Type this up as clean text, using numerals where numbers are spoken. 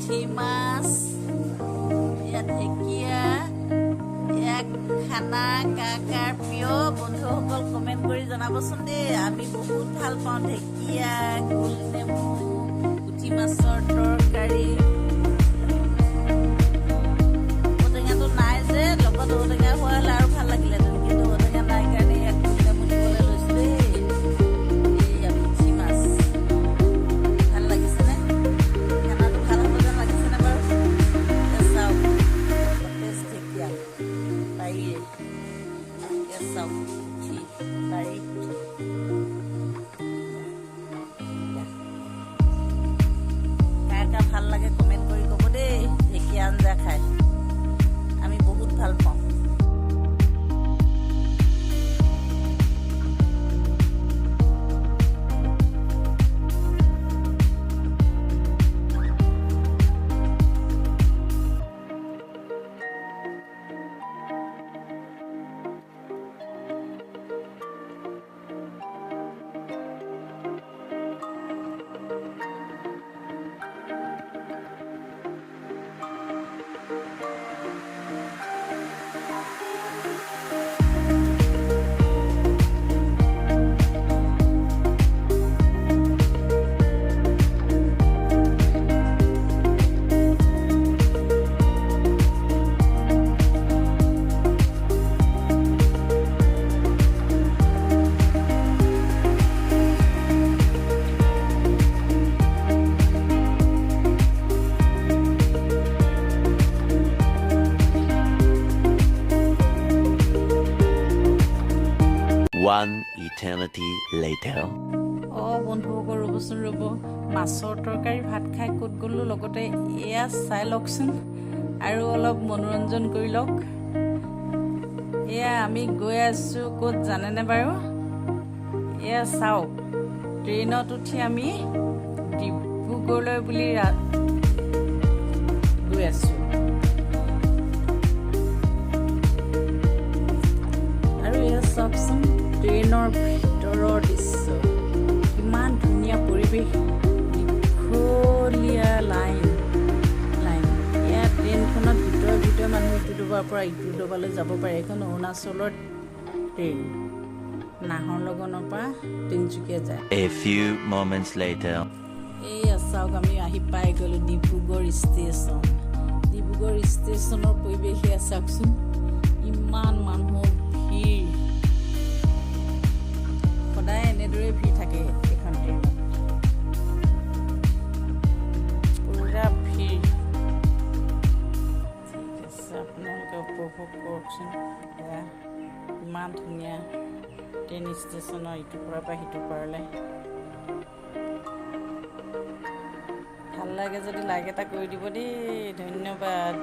পুঠি মাছ, এয়া ঢেকীয়া, এয়া খানা কাৰ প্ৰিয় বন্ধুসকল কমেণ্ট কৰি জনাবচোন দেই। আমি বহুত ভাল পাওঁ ঢেকীয়া, গোল নেমু, পুঠি মাছৰ তৰকাৰী। ঔটেঙাটো নাই যে, লগত ঔটেঙা হোৱা হ'লে আৰু ভাল লাগিলেহেঁতেন, কিন্তু ঔটেঙা নাই কাৰণে ইয়াত গোল নেমু দিবলৈ লৈছোঁ দেই। এয়া পুঠি মাছ ভাল লাগিছেনে? খানাটো ভাল হ'ব যেন লাগিছেনে বাৰু? চাওক সতেজ ঢেকীয়া বাৰীৰে, চাওক পুঠি বাৰী পুঠি। কাৰ ভাল লাগে কমেণ্ট কৰি ক'ব দেই। ঢেকীয়া আঞ্জা খাই আমি বহুত ভাল পাওঁ। One eternity later. বন্ধুসকল ৰ'বচোন ৰ'ব, মাছৰ তৰকাৰী ভাত খাই ক'ত গ'লো, লগতে এয়া চাই লওকচোন আৰু অলপ মনোৰঞ্জন কৰি লওক। এয়া আমি গৈ আছোঁ ক'ত জানেনে বাৰু? এয়া চাওক, ট্ৰেইনত উঠি আমি ডিব্ৰুগড়লৈ বুলি গৈ আছোঁ। আৰু এয়া চাওকচোন ট্ৰেইনৰ ভিতৰৰ দৃশ্য, কিমান ধুনীয়া পৰিৱেশ, দীঘলীয়া লাইন। এয়া ট্ৰেইনখনত ভিতৰে মানুহ ইটো ডবাৰ পৰা ইটো ডবালৈ যাব পাৰে। এইখন অৰুণাচলৰ ট্ৰেইন, নাহৰলগুনৰ পৰা তিনিচুকীয়া যায়। A few moments later. এইয়া চাওক, আমি আহি পাই গ'লোঁ ডিব্ৰুগড় ষ্টেচন। ডিব্ৰুগড় ষ্টেচনৰ পৰিৱেশে চাওকচোন, ইমান মানুহৰ ভিৰ। সদায় এনেদৰে ভিৰ থাকে এইখন ট্ৰেইনত, পুৰা ভিৰ। ঠিক আছে, আপোনালোকে উপভোগ কৰকচোন। এয়া ইমান ধুনীয়া ট্ৰেইন ষ্টেচনৰ ইটো পাৰৰ পৰা সিটো পাৰলৈ। ভাল লাগে যদি লাইক এটা কৰি দিব দেই। ধন্যবাদ।